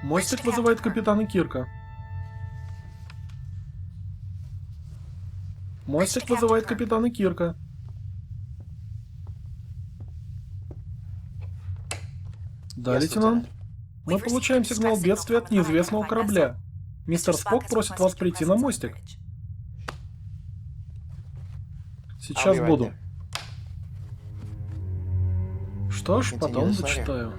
Мостик вызывает капитана Кирка. Мостик вызывает капитана Кирка. Да, лейтенант. Мы получаем сигнал бедствия от неизвестного корабля. Мистер Спок просит вас прийти на мостик. Сейчас буду. Что ж, потом дочитаю.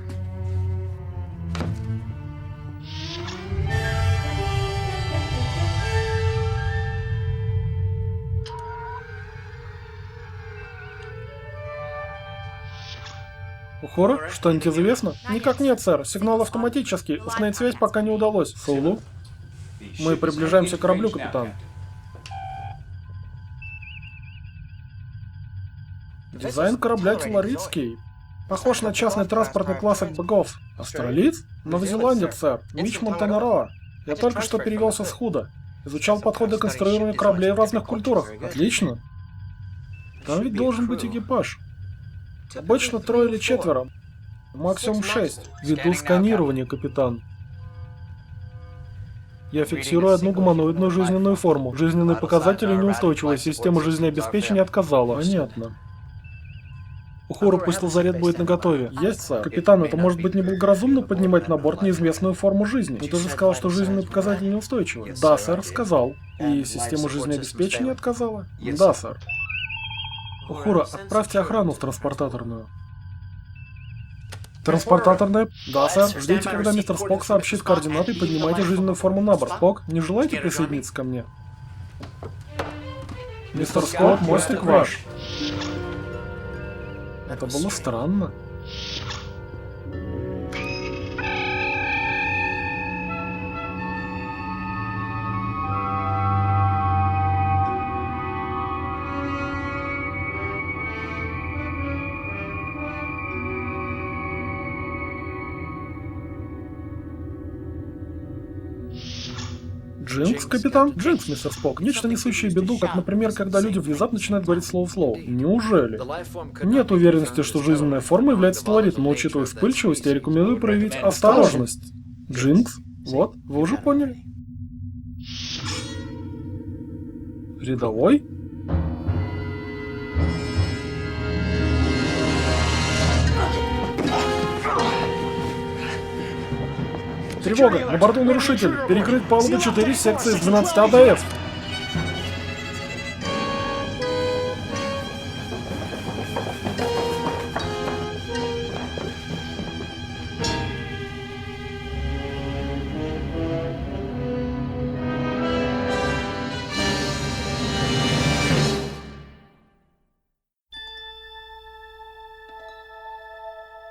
Ухора? Что-нибудь известно? Никак нет, сэр. Сигнал автоматический. Установить связь пока не удалось. Саулу? Мы приближаемся к кораблю, капитан. Дизайн корабля Теларитский. Похож на частный транспортный класс от богов. Австралиец? Новозеландец, сэр. Мич Монтанароа. Я только что перевелся с Худа. Изучал подходы к конструированию кораблей в разных культурах. Отлично. Там ведь должен быть экипаж. Обычно 3 или 4. Максимум 6. Веду сканирование, капитан. Я фиксирую одну гуманоидную жизненную форму. Жизненные показатели неустойчивые. Система жизнеобеспечения отказала. Понятно. Ухора, пусть лазарет будет наготове. Есть, сэр. Капитан, это может быть неблагоразумно поднимать на борт неизвестную форму жизни. Ты же сказал, что жизненные показатели неустойчивы. Да, сэр, сказал. И система жизнеобеспечения отказала? Да, сэр. Ухора, отправьте охрану в транспортаторную. Транспортаторная? Да, сэр. Ждите, когда мистер Спок сообщит координаты и поднимайте жизненную форму на борт. Спок, не желаете присоединиться ко мне? Мистер Спок, мостик ваш. Это было странно. Джинкс, капитан? Джинкс, мистер Спок. Нечто несущее беду, как, например, когда люди внезапно начинают говорить слово в слово. Неужели? Нет уверенности, что жизненная форма является телоритом, но учитывая вспыльчивость, я рекомендую проявить осторожность. Джинкс? Вот, вы уже поняли. Рядовой? Тревога! На борту нарушитель! Перекрыть палубу 4 секции из 12 АДФ!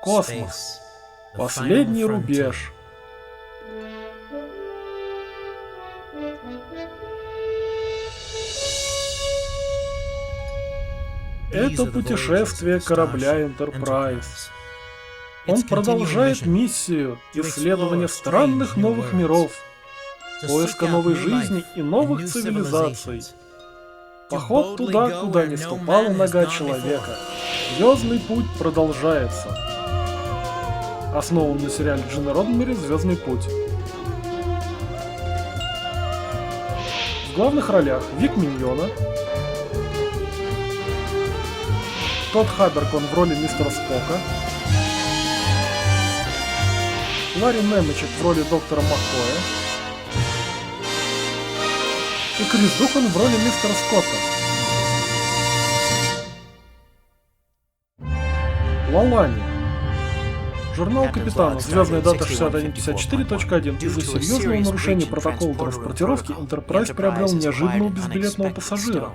Космос. Последний рубеж. Это путешествие корабля Enterprise. Он продолжает миссию исследования странных новых миров, поиска новой жизни и новых цивилизаций. Поход туда, куда не ступала нога человека. Звездный путь продолжается. Основан на сериале Джина Родмери «Звездный путь». В главных ролях Вик Миньона, Тодд Хабберкон в роли мистера Спока, Ларри Немечек в роли доктора Маккоя и Крис Духан в роли мистера Скотта. Лалани. Журнал Капитана. Звездная дата 6154.1. Из-за серьезного нарушения протокола транспортировки Enterprise приобрел неожиданного безбилетного пассажира.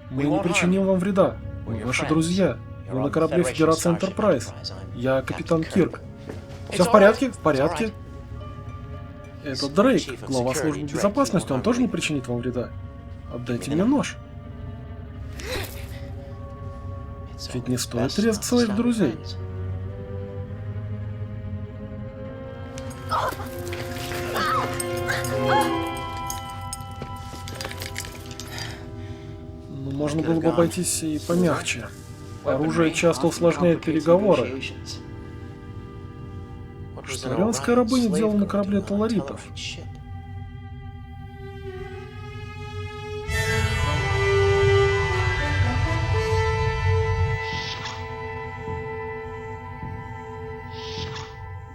Мы не причиним вам вреда. Мы ваши друзья. Вы на корабле Федерации Enterprise. Я капитан Кирк. Все в порядке? В порядке. Это Дрейк, глава службы безопасности. Он тоже не причинит вам вреда. Отдайте мне нож. Ведь не стоит резать своих друзей. Но можно было бы обойтись и помягче. Оружие часто усложняет переговоры. что орионская рабыня делала на корабле таларитов.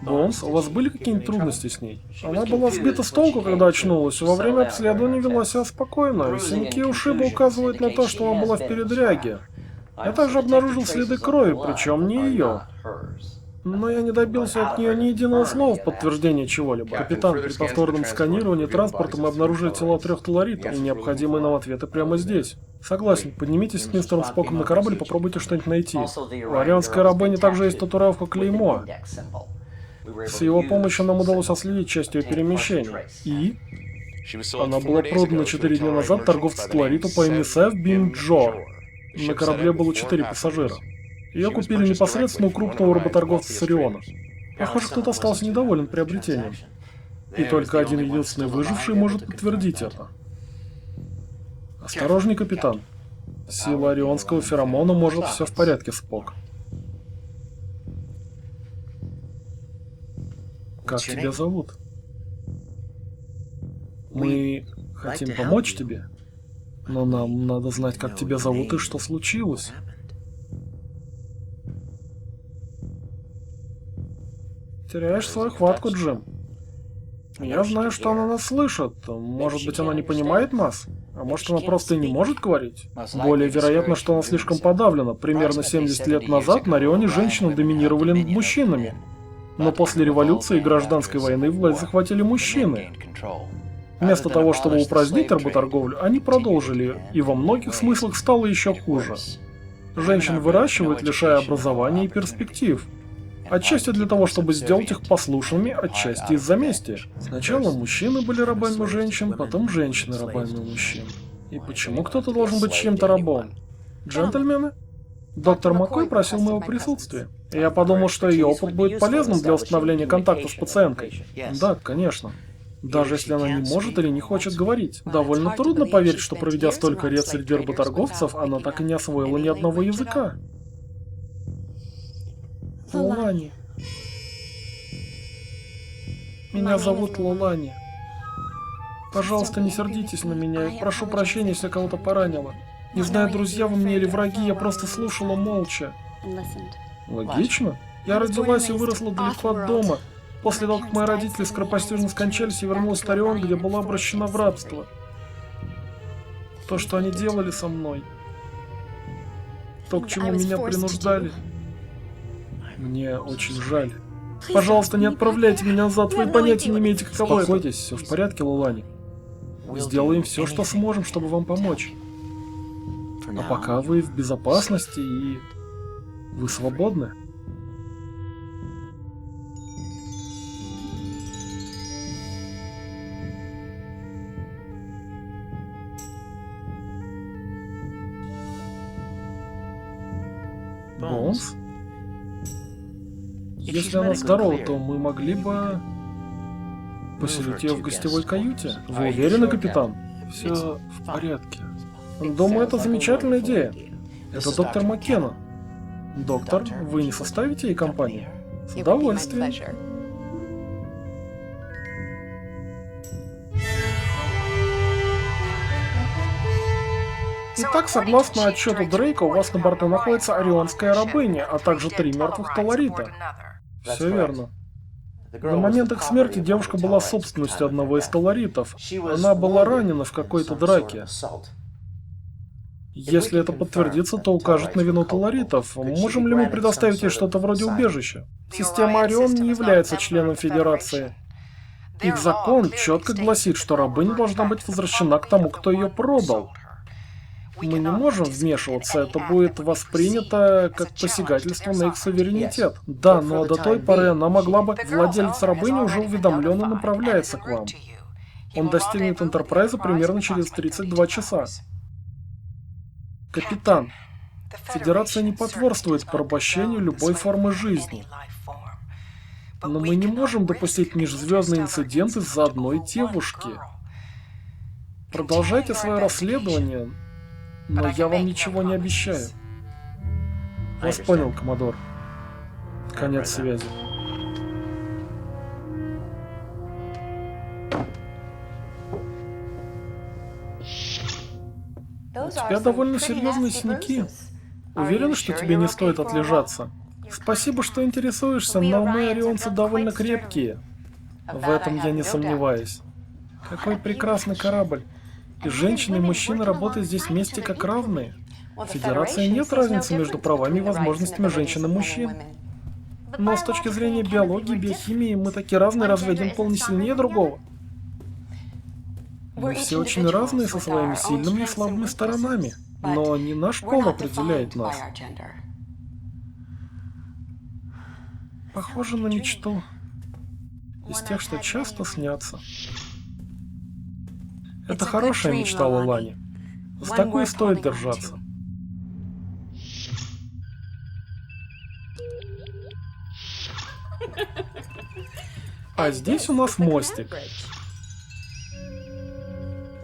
Бонс, у вас были какие-нибудь трудности с ней? Она была сбита с толку, когда очнулась, во время обследования вела себя спокойно, и синяки и ушибы указывают на то, что она была в передряге. Я также обнаружил следы крови, причем не ее. Но я не добился от нее ни единого слова в подтверждение чего-либо. Капитан, при повторном сканировании транспорта мы обнаружили тела 3 таларитов, и необходимые нам ответы прямо здесь. Согласен, поднимитесь с мистером Споком на корабль и попробуйте что-нибудь найти. У орионской рабыни также есть татуировка клеймо. С его помощью нам удалось отследить часть ее перемещений. И она была продана 4 дня назад торговцу талариту по имени Сэв Бин Джо. На корабле было 4 пассажира. Ее купили непосредственно у крупного работорговца с Ориона. Похоже, кто-то остался недоволен приобретением. И только один единственный выживший может подтвердить это. Осторожней, капитан. Сила орионского феромона может все в порядке, Спок. Как тебя зовут? Мы хотим помочь тебе, но нам надо знать, как тебя зовут и что случилось. Теряешь свою хватку, Джим. Я знаю, что она нас слышит. Может быть, она не понимает нас? А может, она просто и не может говорить? Более вероятно, что она слишком подавлена. Примерно 70 лет назад на Рионе женщины доминировали над мужчинами. Но после революции и гражданской войны власть захватили мужчины. Вместо того, чтобы упразднить работорговлю, они продолжили, и во многих смыслах стало еще хуже. Женщин выращивают, лишая образования и перспектив. Отчасти для того, чтобы сделать их послушными, отчасти из-за мести. Сначала мужчины были рабами у женщин, потом женщины рабами у мужчин. И почему кто-то должен быть чьим-то рабом? Джентльмены? Доктор Маккой просил моего присутствия. И я подумал, что ее опыт будет полезным для установления контакта с пациенткой. Да, конечно. Даже если она не может или не хочет говорить. Довольно трудно поверить, что проведя столько лет среди работорговцев, она так и не освоила ни одного языка. Лолани. Меня зовут Лолани. Пожалуйста, не сердитесь на меня и прошу прощения, если кого-то поранила. Не знаю, друзья вы мне или враги, я просто слушала молча. Логично. Я родилась и выросла далеко от дома. После того, как мои родители скоропостижно скончались, я вернулась в Орион, где была обращена в рабство. То, что они делали со мной. То, к чему меня принуждали. Мне очень жаль. Пожалуйста, не отправляйте меня назад, вы понятия не имеете, каково это. Успокойтесь, все в порядке, Лолани. Сделаем все, что сможем, чтобы вам помочь. А пока вы в безопасности и вы свободны. Бонс? Если она здорова, то мы могли бы поселить ее в гостевой каюте. Вы уверены, капитан? Все в порядке. Думаю, это замечательная идея. Это доктор Маккена. Доктор, вы не составите ей компанию? С удовольствием. Итак, согласно отчету Дрейка, у вас на борту находится орионская рабыня, а также 3 мертвых таларита. Все верно. На момент их смерти девушка была собственностью одного из таларитов. Она была ранена в какой-то драке. Если это подтвердится, то укажет на вину таларитов. Можем ли мы предоставить ей что-то вроде убежища? Система Орион не является членом Федерации. Их закон четко гласит, что рабыня должна быть возвращена к тому, кто ее продал. Мы не можем вмешиваться, это будет воспринято как посягательство на их суверенитет. Да, но до той поры она могла бы... Владелец рабыни уже уведомлен и направляется к вам. Он достигнет Энтерпрайза примерно через 32 часа. Капитан, Федерация не потворствует порабощению любой формы жизни. Но мы не можем допустить межзвездный инцидент из-за одной девушки. Продолжайте свое расследование, но я вам ничего не обещаю. Вас понял, Коммодор. Конец связи. тебя довольно серьезные синяки. Уверен, что тебе не стоит отлежаться. Спасибо, что интересуешься, но мы, орионцы, довольно крепкие. В этом я не сомневаюсь. Какой прекрасный корабль. И женщины и мужчины работают здесь вместе как равные. В Федерации нет разницы между правами и возможностями женщин и мужчин. Но с точки зрения биологии и биохимии мы такие разные, разве один пол не сильнее другого? Мы все очень разные со своими сильными и слабыми сторонами. Но не наш пол определяет нас. Похоже на мечту. Из тех, что часто снятся. Это хорошая мечта, Лолани. За такую стоит держаться. А здесь у нас мостик.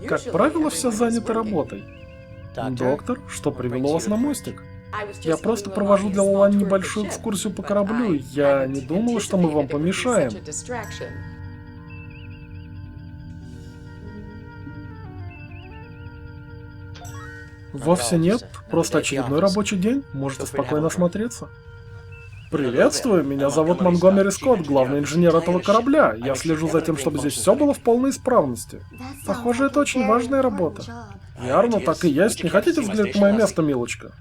Как правило, все заняты работой. Доктор, что привело вас на мостик? Я просто провожу для Лолани небольшую экскурсию по кораблю. Я не думала, что мы вам помешаем. Вовсе нет. Просто очередной рабочий день. Можете спокойно осмотреться. Приветствую, меня зовут Монгомери Скотт, главный инженер этого корабля. Я слежу за тем, чтобы здесь все было в полной исправности. Похоже, это очень важная работа. Верно, так и есть. Не хотите взглянуть на мое место, милочка?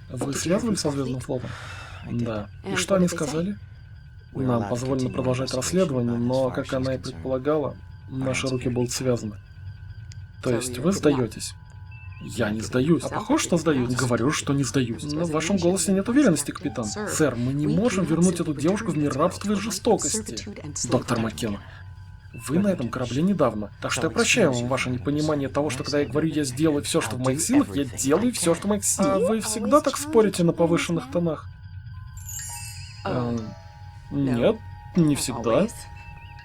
Вы связывались со Звездным флотом? Да. И что они сказали? Нам позволено продолжать расследование, но, как она и предполагала, наши руки будут связаны. То есть вы сдаетесь? Я не сдаюсь. А похоже, что сдаюсь? Говорю, что не сдаюсь. Но в вашем голосе нет уверенности, капитан. Сэр, мы не можем вернуть эту девушку в мир рабства и жестокости. Доктор Маккена, вы на этом корабле недавно, так что я прощаю вам ваше непонимание того, что когда я говорю, я сделаю все, что в моих силах, я делаю все, что в моих силах. А вы всегда так спорите на повышенных тонах? Нет, не всегда.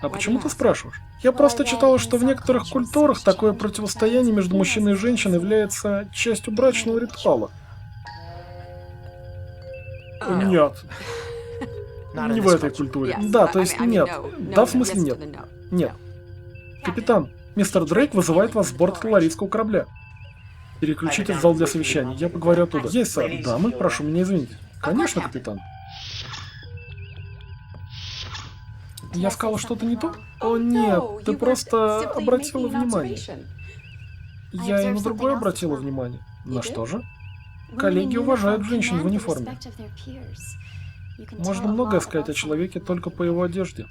А почему ты спрашиваешь? Я просто читала, что в некоторых культурах такое противостояние между мужчиной и женщиной является частью брачного ритуала. Нет. Не в этой культуре. Да, то есть нет. Да, в смысле нет. Нет. Капитан, мистер Дрейк вызывает вас с борта ларийского корабля. Переключите в зал для совещаний, я поговорю оттуда. Есть, сэр. Дамы, прошу меня извинить. Конечно, капитан. Я сказала что-то не то? О нет, ты просто обратила внимание. Я и на другое обратила внимание. На что же? Коллеги уважают женщин в униформе. Можно многое сказать о человеке только по его одежде.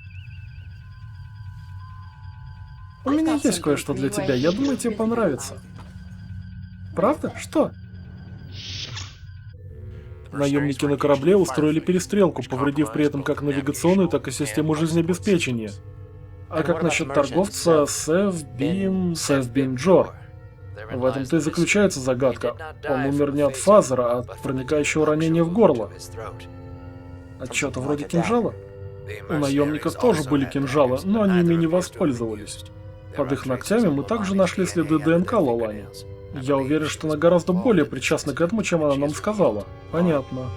У меня есть кое-что для тебя, я думаю, тебе понравится. Правда? Что? Наемники на корабле устроили перестрелку, повредив при этом как навигационную, так и систему жизнеобеспечения. А как насчет торговца Сэвбин Джо? В этом-то и заключается загадка. Он умер не от фазера, а от проникающего ранения в горло. От чего-то вроде кинжала? У наемников тоже были кинжалы, но они ими не воспользовались. Под их ногтями мы также нашли следы ДНК Лолани. Я уверен, что она гораздо более причастна к этому, чем она нам сказала. Понятно.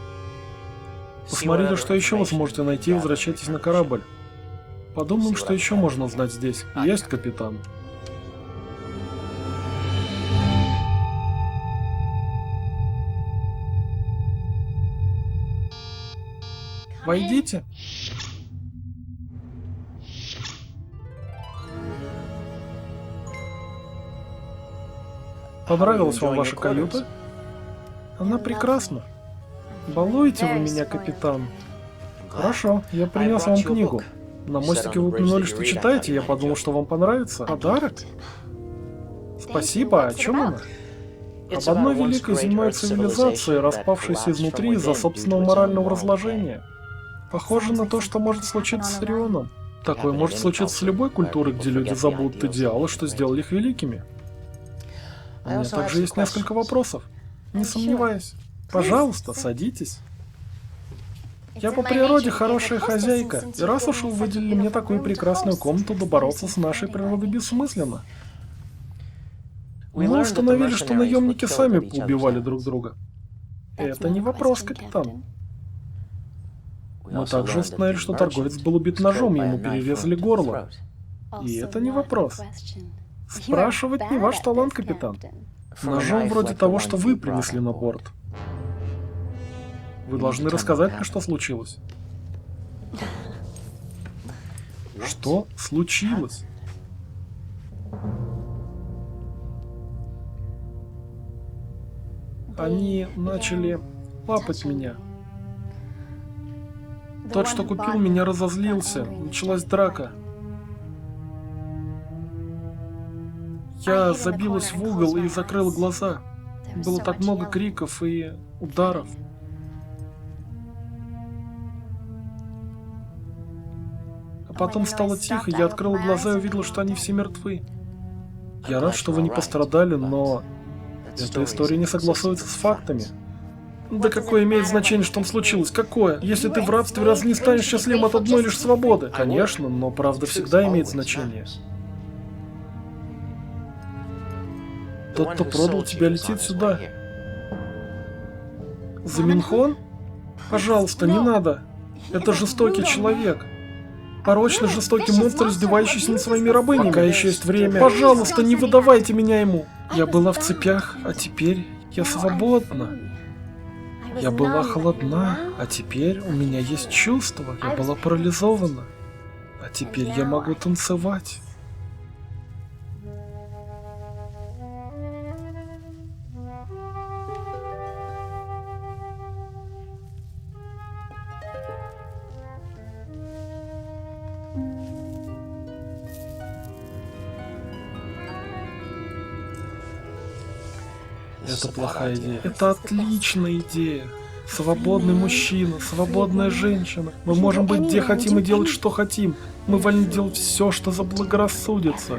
Посмотрите, что еще вы сможете найти, и возвращайтесь на корабль. Подумаем, что еще можно узнать здесь. Есть, капитан. Войдите. Понравилась вам ваша каюта? Она прекрасна. Балуете вы меня, капитан? Хорошо, я принес вам книгу. На мостике вы упомянули, что читаете, я подумал, что вам понравится. Подарок? Спасибо, о чем она? Об одной великой земной цивилизации, распавшейся изнутри из-за собственного морального разложения. Похоже на то, что может случиться с Орионом. Такое может случиться с любой культурой, где люди забудут идеалы, что сделали их великими. У меня также есть несколько вопросов. Не сомневаюсь. Пожалуйста, садитесь. Я по природе хорошая хозяйка, и раз уж вы выделили мне такую прекрасную комнату, то бороться с нашей природой бессмысленно. Мы установили, что наемники сами поубивали друг друга. Это не вопрос, капитан. Мы также установили, что торговец был убит ножом, ему перерезали горло. И это не вопрос. Спрашивать не ваш талант, капитан. Ножом вроде того, что вы принесли на борт. Вы должны рассказать мне, что случилось. Что случилось? Они начали лапать меня. Тот, что купил меня, разозлился. Началась драка. Я забилась в угол и закрыла глаза. Было так много криков и ударов. А потом стало тихо, я открыла глаза и увидела, что они все мертвы. Я рад, что вы не пострадали, но эта история не согласуется с фактами. Да какое имеет значение, что там случилось? Какое? Если ты в рабстве, разве не станешь счастливым от одной лишь свободы? Конечно, но правда всегда имеет значение. Тот, кто продал тебя, летит сюда. Заминхон? Пожалуйста, не надо. Это жестокий человек. Порочный, жестокий монстр, издевающийся над своими рабынями. Пока еще есть время. Пожалуйста, не выдавайте меня ему. Я была в цепях, а теперь я свободна. Я была холодна, а теперь у меня есть чувства. Я была парализована, а теперь я могу танцевать. Это плохая идея. Это отличная идея. Свободный мужчина, свободная женщина. Мы можем быть где хотим и делать, что хотим. Мы вольны делать все, что заблагорассудится.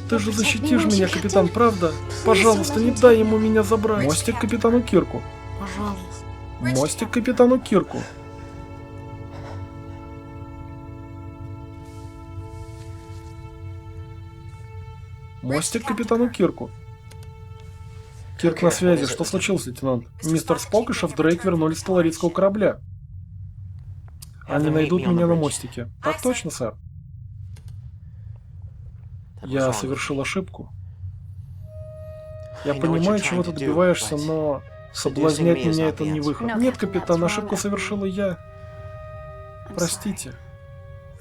Ты же защитишь меня, капитан, правда? Пожалуйста, не дай ему меня забрать. Мостик капитану Кирку. Пожалуйста. Мостик капитану Кирку. Мостик капитану Кирку. Кирк на связи. Что случилось, лейтенант? Мистер Спок и шеф Дрейк вернулись с таларитского корабля. Они найдут меня на мостике. Так точно, сэр. Я совершил ошибку. Я понимаю, чего ты добиваешься, но соблазнять меня — это не выход. Нет, капитан, ошибку совершила я. Простите.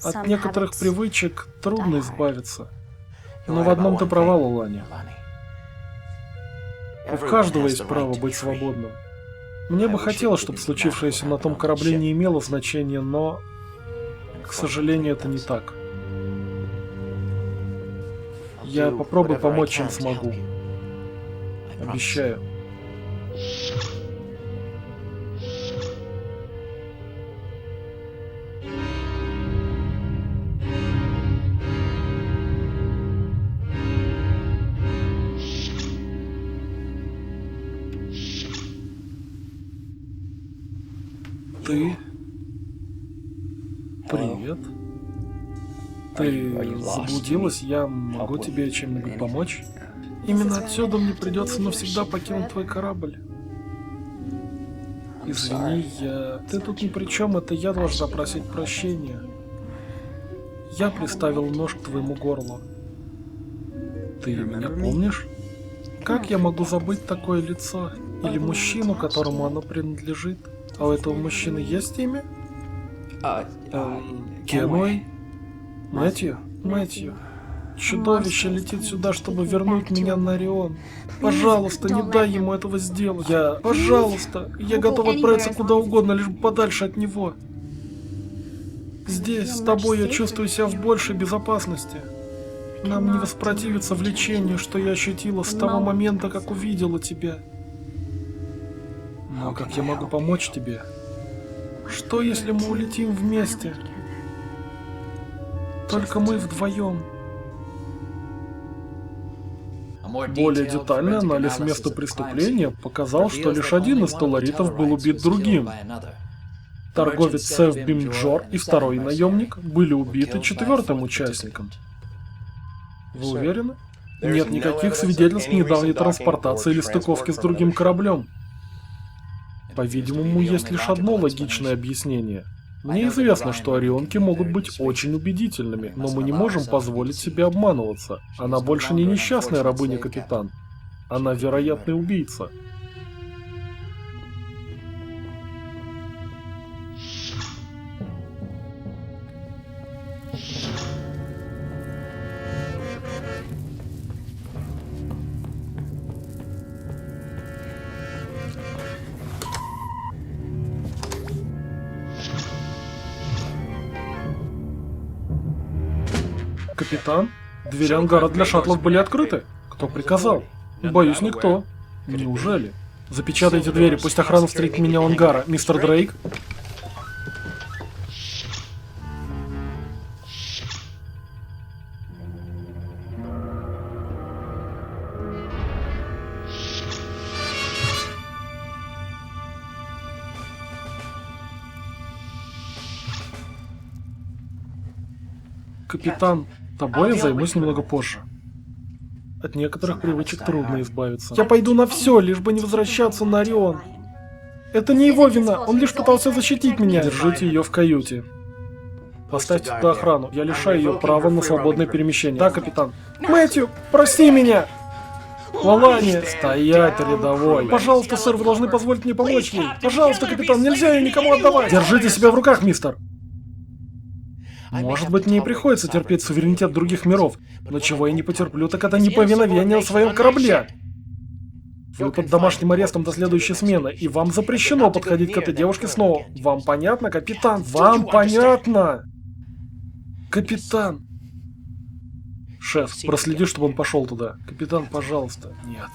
От некоторых привычек трудно избавиться. Но в одном ты права, Лулани. У каждого есть право быть свободным. Мне бы хотелось, чтобы случившееся на том корабле не имело значения, но, к сожалению, это не так. Я попробую помочь, чем смогу. Обещаю. Ты? Привет. Ты заблудилась? Я могу тебе чем-нибудь помочь? Именно отсюда мне придется навсегда покинуть твой корабль. Извини, Ты тут ни при чем, это я должна просить прощения. Я приставил нож к твоему горлу. Ты меня помнишь? Как я могу забыть такое лицо? Или мужчину, которому оно принадлежит? А у этого мужчины есть имя? Кенуэй? Мэтью? Мэтью. Чудовище летит сюда, чтобы вернуть меня на Орион. Пожалуйста, не дай ему этого сделать. Пожалуйста, я готов отправиться куда угодно, лишь бы подальше от него. Здесь, с тобой, я чувствую себя в большей безопасности. Нам не воспротивиться влечению, что я ощутила с того момента, как увидела тебя. Но как я могу помочь тебе? Что, если мы улетим вместе? Только мы вдвоем. Более детальный анализ места преступления показал, что лишь один из таларитов был убит другим. Торговец Сеф Бимджор и второй наемник были убиты четвертым участником. Вы уверены? Нет никаких свидетельств недавней транспортации или стыковки с другим кораблем. По-видимому, есть лишь одно логичное объяснение. Мне известно, что орионки могут быть очень убедительными, но мы не можем позволить себе обманываться. Она больше не несчастная рабыня, капитан. Она вероятный убийца. Капитан, двери ангара для шаттлов были открыты. Кто приказал? Боюсь, никто. Неужели? Запечатайте двери, пусть охрана встретит меня у ангара. Мистер Дрейк? Капитан, тобой я займусь немного позже. От некоторых привычек трудно избавиться. Я пойду на все, лишь бы не возвращаться на Орион. Это не его вина, он лишь пытался защитить меня. Держите ее в каюте. Поставьте туда охрану, я лишаю ее права на свободное перемещение. Да, капитан. Мэтью, прости меня! Лалани! Стоять, рядовой! Пожалуйста, сэр, вы должны позволить мне помочь ей. Пожалуйста, капитан, нельзя ее никому отдавать. Держите себя в руках, мистер. Может быть, мне и приходится терпеть суверенитет других миров, но чего я не потерплю, так это неповиновение на своем корабле. Вы под домашним арестом до следующей смены, и вам запрещено подходить к этой девушке снова. Вам понятно, капитан? Вам понятно? Капитан. Шеф, проследи, чтобы он пошел туда. Капитан, пожалуйста. Нет.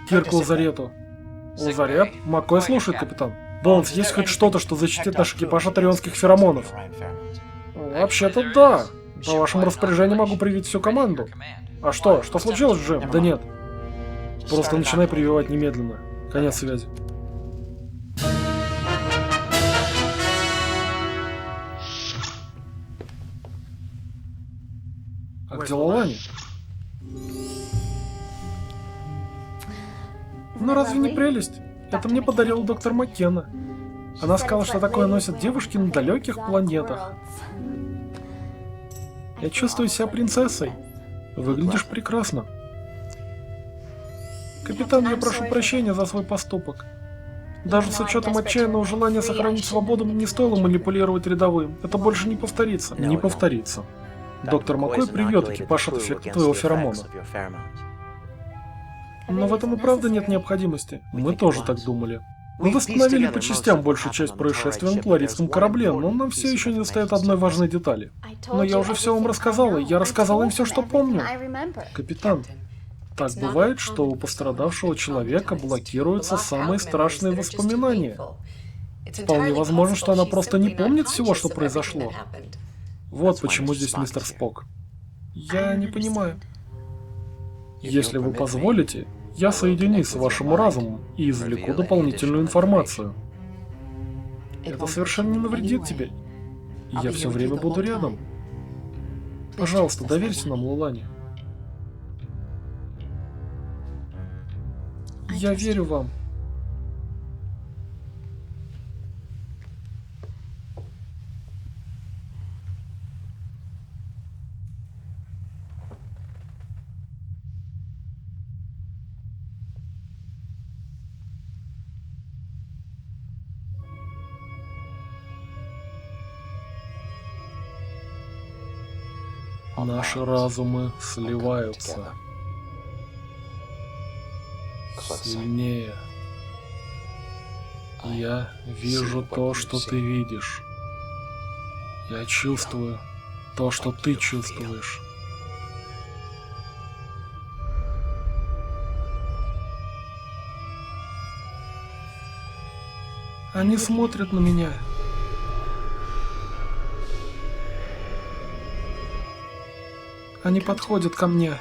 Кир к лазарету. Лазарет? Маккой слушает, капитан. Бонс, есть хоть что-то, что защитит наш экипаж от орионских феромонов? Вообще-то да. По вашему распоряжению могу привить всю команду. А что? Что случилось, Джим? Да нет. Просто начинай прививать немедленно. Конец связи. А где Лалани? Ну разве не прелесть? Это мне подарил доктор Маккена. Она сказала, что такое носят девушки на далеких планетах. Я чувствую себя принцессой. Выглядишь прекрасно. Капитан, я прошу прощения за свой поступок. Даже с учетом отчаянного желания сохранить свободу, мне не стоило манипулировать рядовым. Это больше не повторится. Не повторится. Доктор Маккой привьет экипаж от эффекта твоего феромона. Но в этом и правда нет необходимости. Мы тоже так думали. Мы восстановили по частям большую часть происшествия на пларийском корабле, но нам все еще не достает одной важной детали. Но я уже все вам рассказала, я рассказала им все, что помню. Капитан, так бывает, что у пострадавшего человека блокируются самые страшные воспоминания. Вполне возможно, что она просто не помнит всего, что произошло. Вот почему здесь мистер Спок. Я не понимаю. Если вы позволите, я соединюсь с вашим разумом и извлеку дополнительную информацию. Это совершенно не навредит тебе. И я все время буду рядом. Пожалуйста, доверься нам, Лалани. Я верю вам. Наши разумы сливаются. Сильнее. Я вижу то, что ты видишь. Я чувствую то, что ты чувствуешь. Они смотрят на меня. Они подходят ко мне.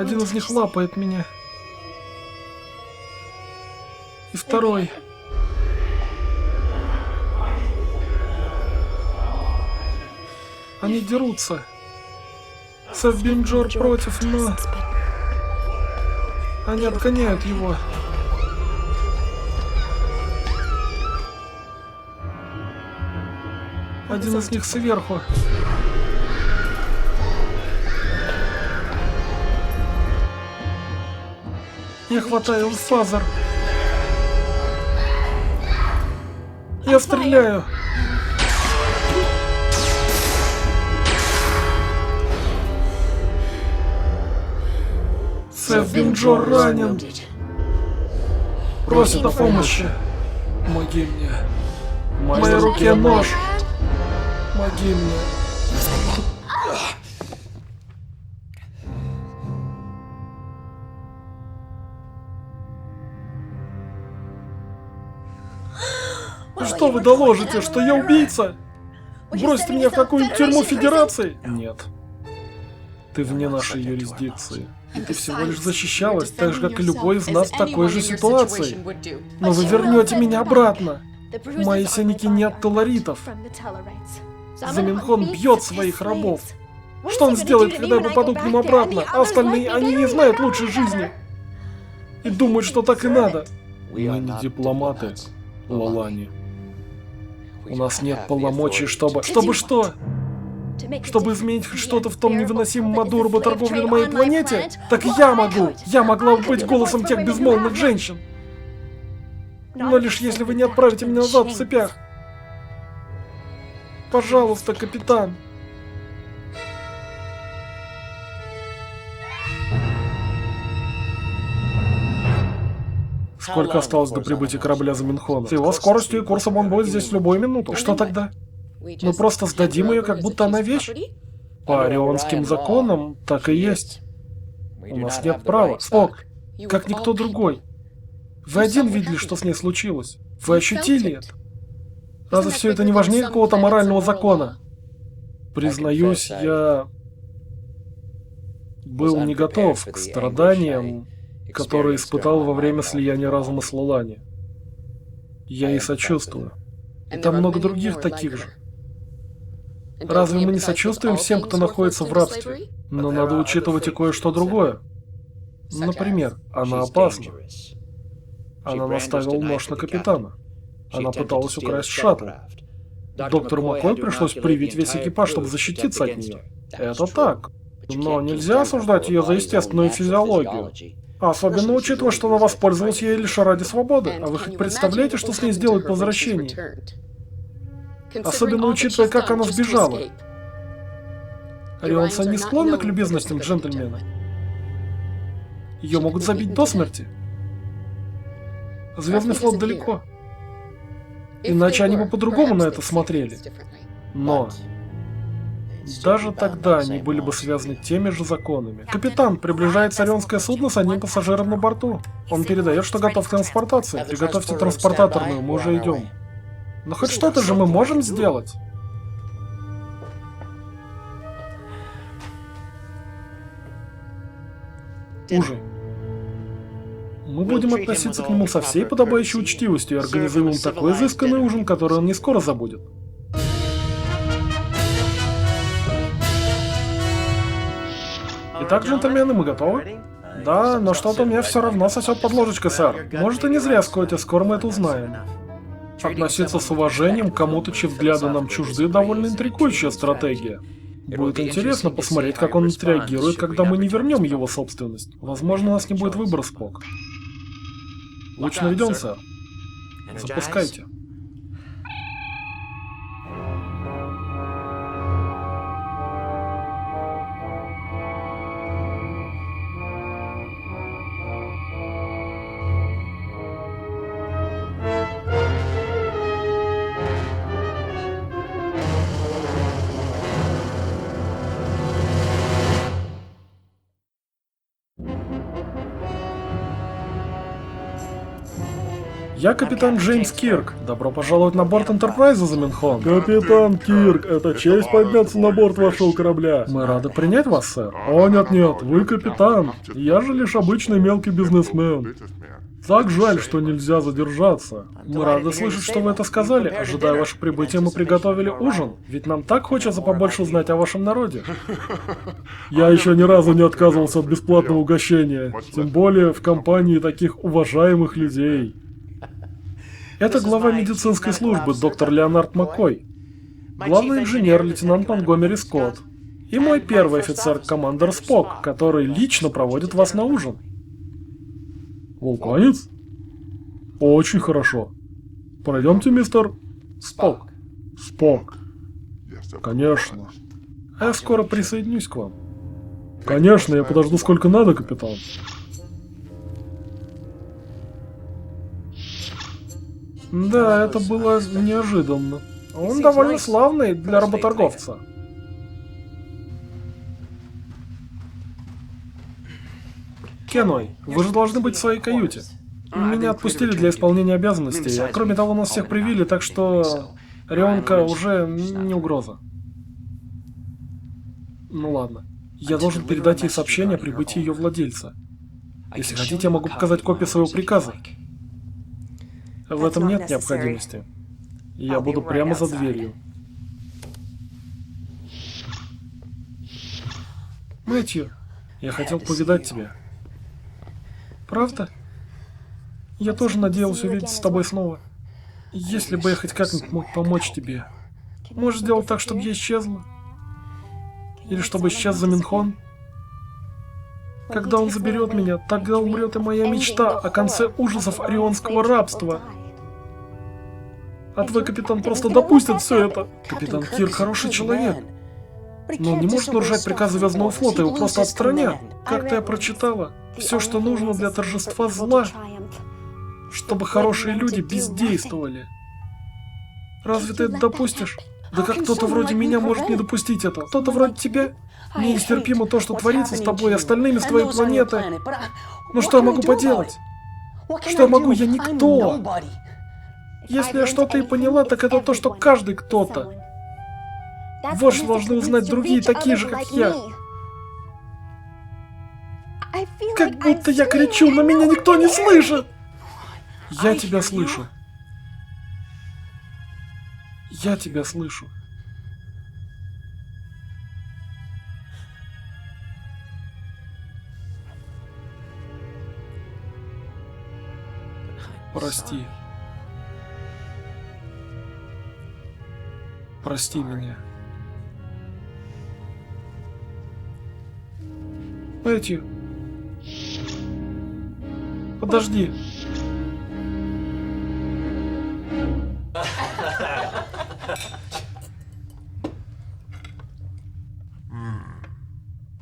Один из них лапает меня. И второй. Они дерутся. Сеф Бинджор против, но... Они отгоняют его. Один из них сверху. Я хватаю фазер. Я стреляю. Сеф Бинджор ранен. Просит о помощи. Помоги мне. В моей руке нож. Помоги мне. Что вы доложите, что я убийца? Бросьте меня в какую-нибудь тюрьму Федерации? Нет. Ты вне нашей юрисдикции. И ты всего лишь защищалась, так же, как и любой из нас в такой же ситуации. Но вы вернете меня обратно. Мои синяки не от телларитов. Заменхон бьет своих рабов. Что он сделает, когда я попаду к ним обратно? А остальные, они не знают лучшей жизни. И думают, что так и надо. Мы не дипломаты, Лолани. У нас нет полномочий, чтобы... Чтобы что? Чтобы изменить хоть что-то в том невыносимом аду работорговли на моей планете? Так я могу! Я могла бы быть голосом тех безмолвных женщин! Но лишь если вы не отправите меня назад в цепях. Пожалуйста, капитан. Сколько осталось до прибытия корабля Заменхона? С его скоростью и курсом он будет здесь в любую минуту. И что тогда? Мы просто сдадим ее, как будто она вещь? По орионским законам так и есть. У нас нет права. Спок, как никто другой. Вы один видели, что с ней случилось. Вы ощутили это. Разве все это не важнее какого-то морального закона? Признаюсь, я был не готов к страданиям, которые испытал во время слияния разума с Лолани. Я ей сочувствую. И там много других таких же. Разве мы не сочувствуем всем, кто находится в рабстве? Но надо учитывать и кое-что другое. Например, она опасна. Она наставила нож на капитана. Она пыталась украсть шаттл. Доктору Маккой пришлось привить весь экипаж, чтобы защититься от нее. Это так. Но нельзя осуждать ее за естественную физиологию. Особенно учитывая, что она воспользовалась ей лишь ради свободы. А вы хоть представляете, что с ней сделают по возвращении? Особенно учитывая, как она сбежала. Орионцы не склонны к любезностям джентльмена. Ее могут забить до смерти. Звездный флот далеко. Иначе они бы по-другому на это смотрели. Но даже тогда они были бы связаны теми же законами. Капитан, приближается орионское судно с одним пассажиром на борту. Он передает, что готов к транспортации. Приготовьте транспортаторную, мы уже идем. Но хоть что-то же мы можем сделать. Ужин. Мы будем относиться к нему со всей подобающей учтивостью и организуем ему такой изысканный ужин, который он не скоро забудет. Итак, джентльмены, мы готовы? Да, но что-то у меня все равно сосет под ложечкой, сэр. Может, и не зря, Скотти, скоро мы это узнаем. Относиться с уважением к кому-то, чьи взгляды нам чужды, довольно интригующая стратегия. Будет интересно посмотреть, как он отреагирует, когда мы не вернем его собственность. Возможно, у нас не будет выбора, Спок. Луч наведен, сэр. Запускайте. Я капитан Джеймс Кирк. Добро пожаловать на борт Энтерпрайза, Заменхон. Капитан Кирк, это честь подняться на борт вашего корабля. Мы рады принять вас, сэр. О, нет-нет, вы капитан. Я же лишь обычный мелкий бизнесмен. Так жаль, что нельзя задержаться. Мы рады слышать, что вы это сказали. Ожидая ваше прибытие, мы приготовили ужин. Ведь нам так хочется побольше узнать о вашем народе. Я еще ни разу не отказывался от бесплатного угощения. Тем более в компании таких уважаемых людей. Это глава медицинской службы, доктор Леонард Маккой. Главный инженер, лейтенант Монгомери Скотт. И мой первый офицер, командор Спок, который лично проводит вас на ужин. Вулканец? Очень хорошо. Пройдемте, мистер... Спок. Спок. Конечно. А я скоро присоединюсь к вам. Конечно, я подожду сколько надо, капитан. Да, это было неожиданно. Он довольно славный для работорговца. Кеной, вы же должны быть в своей каюте. Меня отпустили для исполнения обязанностей, а кроме того, нас всех привили, так что... Рионка уже не угроза. Ну ладно. Я должен передать ей сообщение о прибытии ее владельца. Если хотите, я могу показать копию своего приказа. В этом нет необходимости. Я буду прямо за дверью. Мэтью, я хотел повидать тебя. Правда? Я тоже надеялся увидеться с тобой снова. Если бы я хоть как-нибудь мог помочь тебе. Можешь сделать так, чтобы я исчезла? Или чтобы исчез Заменхон? Когда он заберет меня, тогда умрет и моя мечта о конце ужасов орионского рабства. А твой капитан просто допустит все это. Капитан Кирк хороший человек. Но он не может нарушать приказы Звездного флота, его просто отстранят. Как-то я прочитала, все, что нужно для торжества зла, чтобы хорошие люди бездействовали. Разве ты это допустишь? Да как кто-то вроде меня может не допустить это? Кто-то вроде тебя? Мне нестерпимо то, что творится с тобой и остальными с твоей планеты. Ну что я могу поделать? Что я могу? Я никто. Если я что-то и поняла, так это то, что каждый кто-то. Вот что должны узнать другие, такие же, как я. Как будто я кричу, но меня никто не слышит. Я тебя слышу. Я тебя слышу. Прости. Прости меня. Мэтью. Подожди.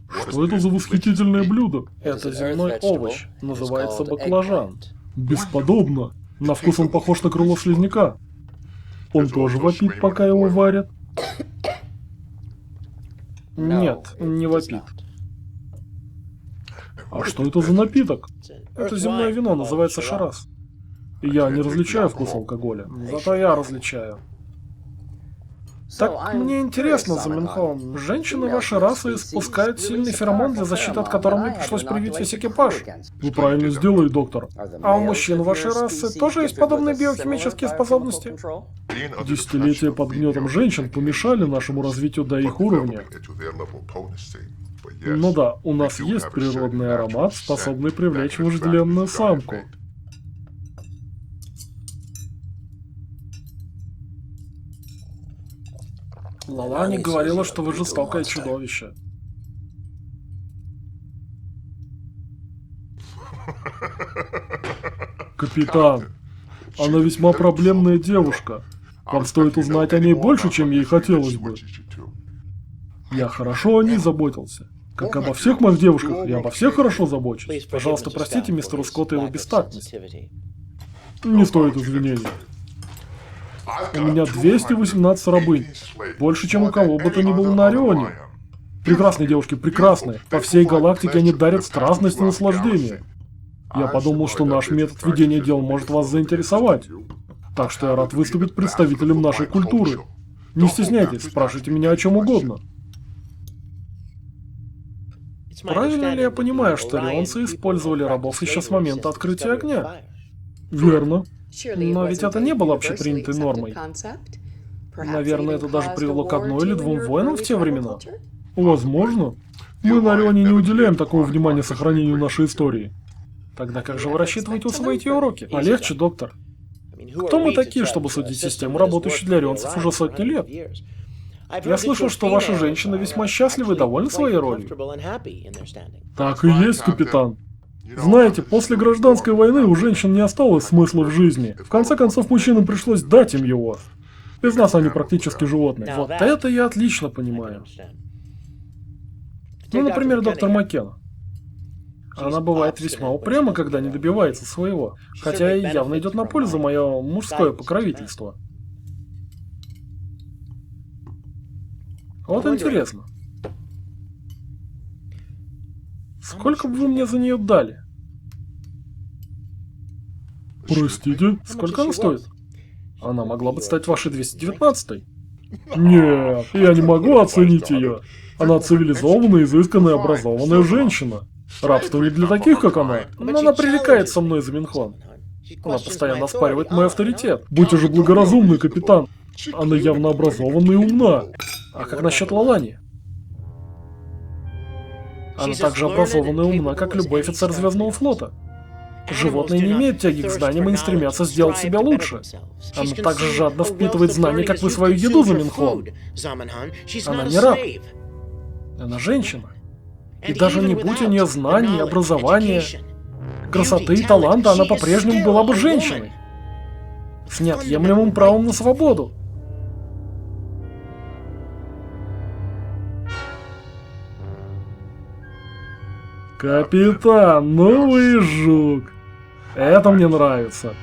Что это за восхитительное блюдо? Это земной овощ. Называется баклажан. Бесподобно. На вкус он похож на крыло слизняка. Он тоже вопит, пока его варят? Нет, не вопит. А что это за напиток? Это земное вино, называется шарас. Я не различаю вкус алкоголя, зато я различаю. Так, мне интересно, Заменхон, женщины вашей расы испускают сильный феромон, для защиты от которого мне пришлось привить весь экипаж. Вы правильно сделали, доктор. А у мужчин вашей расы тоже есть подобные биохимические способности? Десятилетия под гнетом женщин помешали нашему развитию до их уровня. Ну да, у нас есть природный аромат, способный привлечь вожделенную самку. Лалани говорила, что вы жестокое чудовище. Капитан, она весьма проблемная девушка. Вам стоит узнать о ней больше, чем ей хотелось бы. Я хорошо о ней заботился. Как обо всех моих девушках, я обо всех хорошо забочусь. Пожалуйста, простите мистеру Скотту его бестактность. Не стоит извинений. У меня 218 рабынь. Больше, чем у кого бы то ни было на Орионе. Прекрасные девушки, прекрасные. По всей галактике они дарят страстность и наслаждение. Я подумал, что наш метод ведения дел может вас заинтересовать. Так что я рад выступить представителем нашей культуры. Не стесняйтесь, спрашивайте меня о чем угодно. Правильно ли я понимаю, что рионцы использовали рабов еще с момента открытия огня? Верно. Но ведь это не было общепринятой нормой. Наверное, это даже привело к одной или двум войнам в те времена. Возможно. Мы на Рионе не уделяем такого внимания сохранению нашей истории. Тогда как же вы рассчитываете усвоить ее уроки? Полегче, доктор. Кто мы такие, чтобы судить систему, работающую для рионцев уже сотни лет? Я слышал, что ваши женщины весьма счастливы и довольны своей ролью. Так и есть, капитан. Знаете, после гражданской войны у женщин не осталось смысла в жизни. В конце концов, мужчинам пришлось дать им его. Без нас они практически животные. Вот это я отлично понимаю. Ну, например, доктор Маккена. Она бывает весьма упряма, когда не добивается своего. Хотя и явно идет на пользу мое мужское покровительство. Вот интересно. Сколько бы вы мне за нее дали? Простите, сколько она стоит? Она могла бы стать вашей 219-й. Нет, я не могу оценить ее. Она цивилизованная, изысканная, образованная женщина. Рабство не для таких, как она. Но она пререкает со мной за Минхон. Она постоянно оспаривает мой авторитет. Будь уже благоразумный, капитан. Она явно образована и умна. А как насчет Лалани? Она также образована и умна, как любой офицер Звездного флота. Животные не имеют тяги к знаниям и не стремятся сделать себя лучше. Она так же жадно впитывает знания, как вы свою еду за Минхон. Она не раб. Она женщина. И даже не будь у нее знаний, образования, красоты и таланта, она по-прежнему была бы женщиной. С неотъемлемым правом на свободу. Капитан, ну вы жук. Это мне нравится.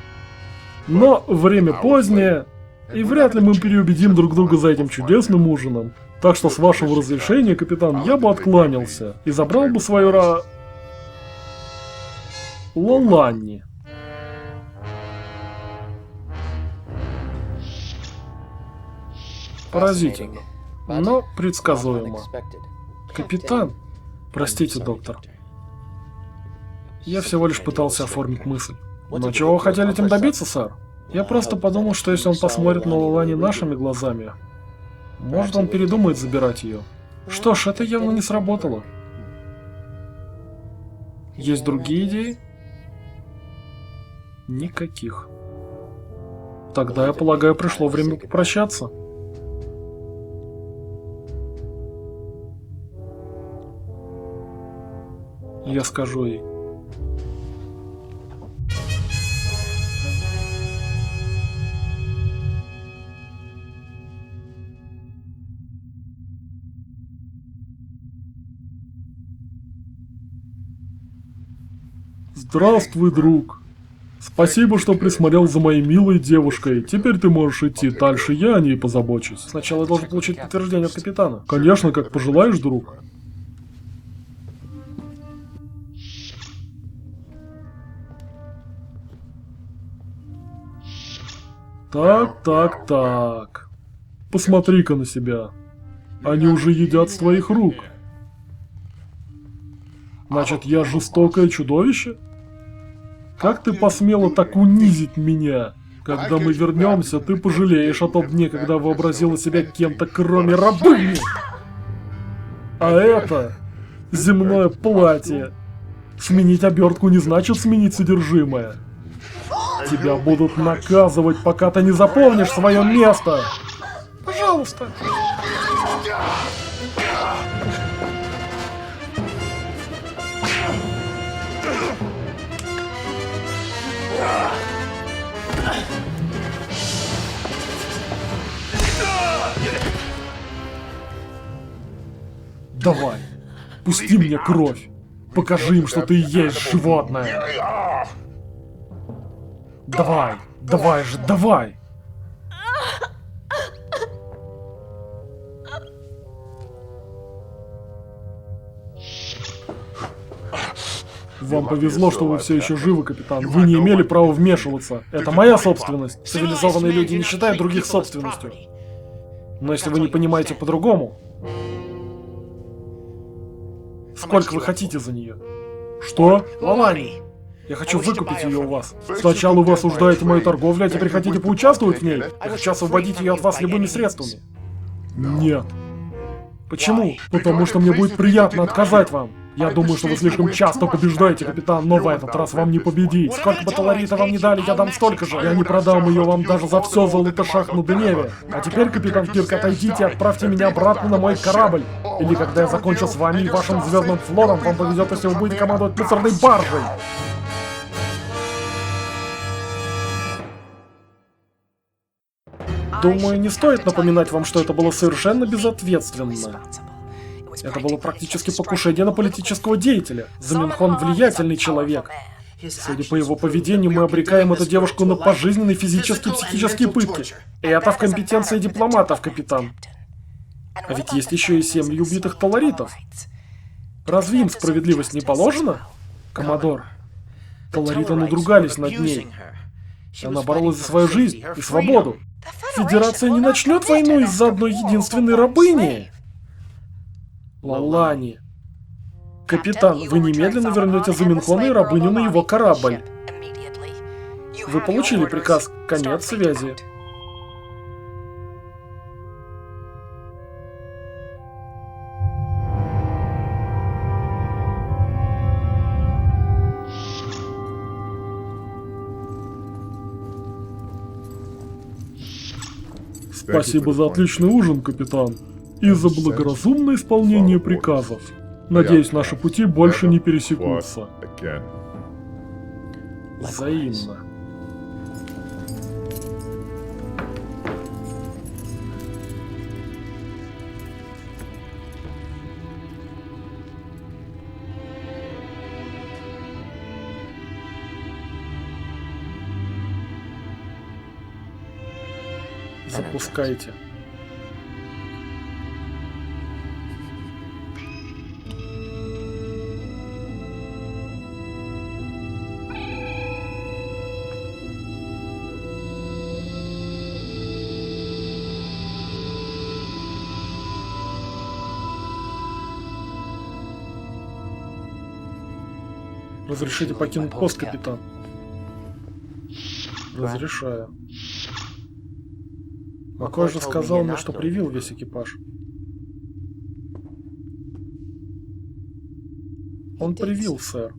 Но время позднее, и вряд ли мы переубедим друг друга за этим чудесным ужином. Так что, с вашего разрешения, капитан, я бы откланялся и забрал бы свою Лалани. Поразительно, но предсказуемо. Капитан, простите, доктор. Я всего лишь пытался оформить мысль. Но чего вы хотели этим добиться, сэр? Я просто подумал, что если он посмотрит на Лалани нашими глазами, может, он передумает забирать ее. Что ж, это явно не сработало. Есть другие идеи? Никаких. Тогда, я полагаю, пришло время попрощаться. Я скажу ей. Здравствуй, друг. Спасибо, что присмотрел за моей милой девушкой. Теперь ты можешь идти. Дальше я о ней позабочусь. Сначала я должен получить подтверждение от капитана. Конечно, как пожелаешь, друг. Так. Посмотри-ка на себя. Они уже едят с твоих рук. Значит, я жестокое чудовище? Как ты посмела так унизить меня? Когда мы вернемся, ты пожалеешь о том дне, когда вообразила себя кем-то, кроме рабыни. А это земное платье. Сменить обертку не значит сменить содержимое. Тебя будут наказывать, пока ты не запомнишь свое место. Пожалуйста. Давай, пусти мне кровь. Покажи им, что ты и есть животное. Давай же, давай. Вам повезло, что вы все еще живы, капитан. Вы не имели права вмешиваться. Это моя собственность. Цивилизованные люди не считают других собственностью. Но если вы не понимаете по-другому... Сколько вы хотите за нее? Что? Лалани. Я хочу выкупить ее у вас. Сначала вы осуждаете мою торговлю, а теперь хотите поучаствовать в ней? Я хочу освободить ее от вас любыми средствами. Нет. Почему? Потому что мне будет приятно отказать вам. Я думаю, что вы слишком часто побеждаете, капитан, но в этот раз вам не победить. Сколько бы таларита вам не дали, я дам столько же. Я не продам ее вам даже за все золото Шахну Деневе. А теперь, капитан Кирк, отойдите и отправьте меня обратно на мой корабль. Или когда я закончу с вами и вашим звездным флотом, вам повезет, если вы будете командовать мусорной баржей. Думаю, не стоит напоминать вам, что это было совершенно безответственно. Это было практически покушение на политического деятеля. Заминхон влиятельный человек. Судя по его поведению, мы обрекаем эту девушку на пожизненные физические и психические пытки. И это в компетенции дипломатов, капитан. А ведь есть еще и 7 убитых таларитов. Разве им справедливость не положена? Коммодор, талариты надругались над ней. Она боролась за свою жизнь и свободу. Федерация не начнет войну из-за одной единственной рабыни. Лалани. Капитан, вы немедленно вернете Заминхона и рабыню на его корабль. Вы получили приказ. Конец связи. Спасибо за отличный ужин, капитан. И за благоразумное исполнение приказов. Надеюсь, наши пути больше не пересекутся. Взаимно. Запускайте. Разрешите покинуть пост, капитан? Разрешаю. Маккой же сказал мне, что привил весь экипаж. Он привил, сэр.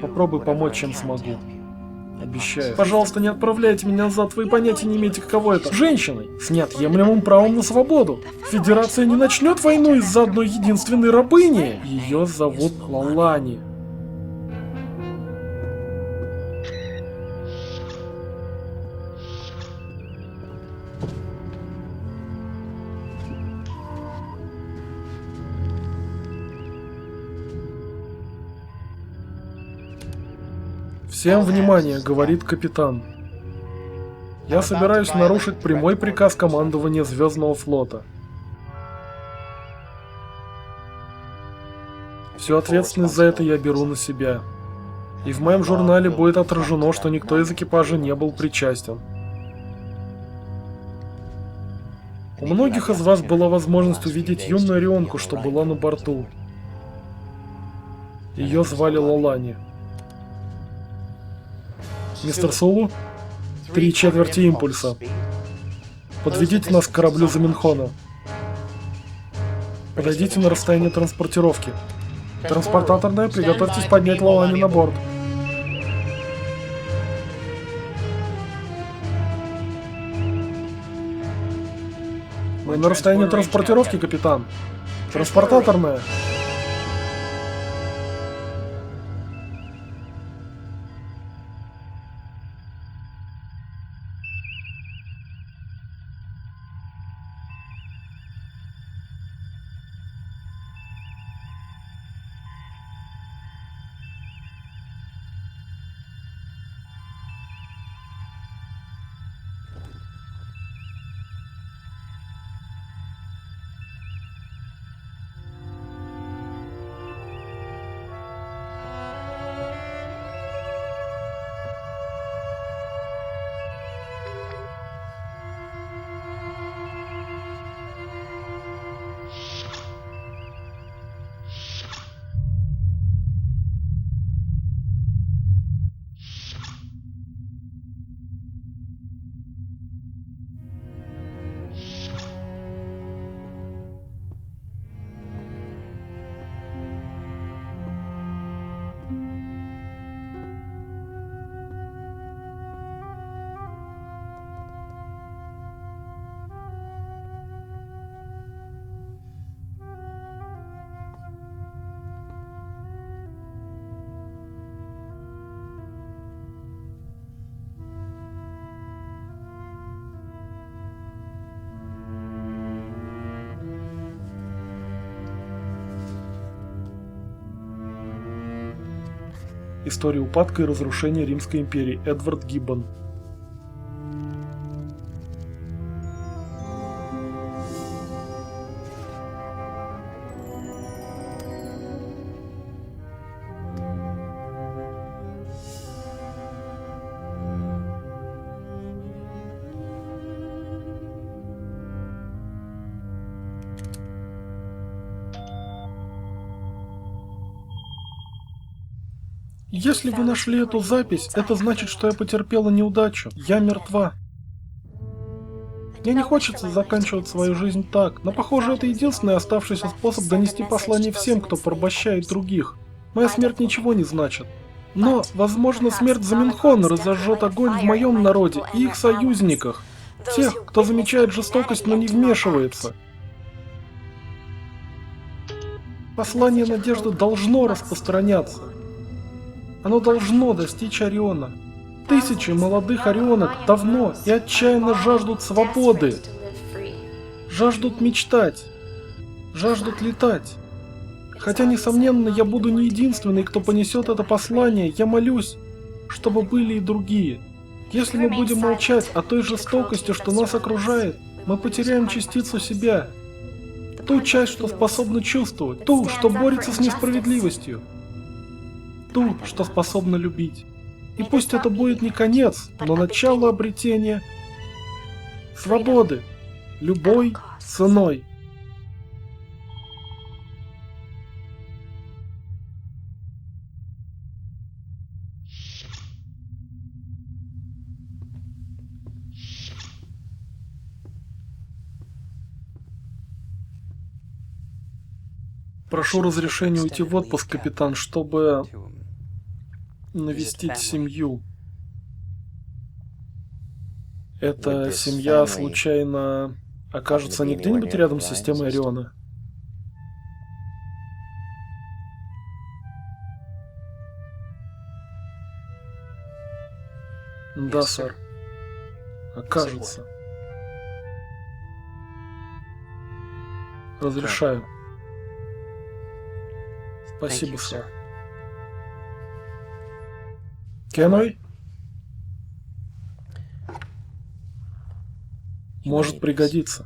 Попробуй помочь, чем смогу. Обещаю. Пожалуйста, не отправляйте меня назад, вы понятия не имеете, каково это. Женщиной, с неотъемлемым правом на свободу. Федерация не начнет войну из-за одной единственной рабыни. Ее зовут Лалани. «Всем внимание», — говорит капитан. «Я собираюсь нарушить прямой приказ командования Звездного флота. Всю ответственность за это я беру на себя. И в моем журнале будет отражено, что никто из экипажа не был причастен. У многих из вас была возможность увидеть юную Орионку, что была на борту. Ее звали Лалани. Мистер Сулу, 3/4 импульса. Подведите нас к кораблю Заминхона. Подойдите на расстояние транспортировки. Транспортаторная, приготовьтесь поднять Лалани на борт. Мы на расстоянии транспортировки, капитан. Транспортаторная. История упадка и разрушения Римской империи. Эдвард Гиббон. Если вы нашли эту запись, это значит, что я потерпела неудачу. Я мертва. Мне не хочется заканчивать свою жизнь так, но похоже, это единственный оставшийся способ донести послание всем, кто порабощает других. Моя смерть ничего не значит. Но, возможно, смерть Заменхон разожжет огонь в моем народе и их союзниках. Тех, кто замечает жестокость, но не вмешивается. Послание надежды должно распространяться. Оно должно достичь Ориона. Тысячи молодых Орионок давно и отчаянно жаждут свободы. Жаждут мечтать. Жаждут летать. Хотя, несомненно, я буду не единственный, кто понесет это послание, я молюсь, чтобы были и другие. Если мы будем молчать о той жестокости, что нас окружает, мы потеряем частицу себя. Ту часть, что способна чувствовать, ту, что борется с несправедливостью. Ту, что способна любить. И пусть это будет не конец, но начало обретения свободы, любой ценой. Прошу разрешения уйти в отпуск, капитан, чтобы навестить семью. Эта семья случайно окажется не где-нибудь рядом с системой Ориона? Да, сэр. Окажется. Разрешаю. Спасибо, сэр. Кенуэй? Может пригодиться.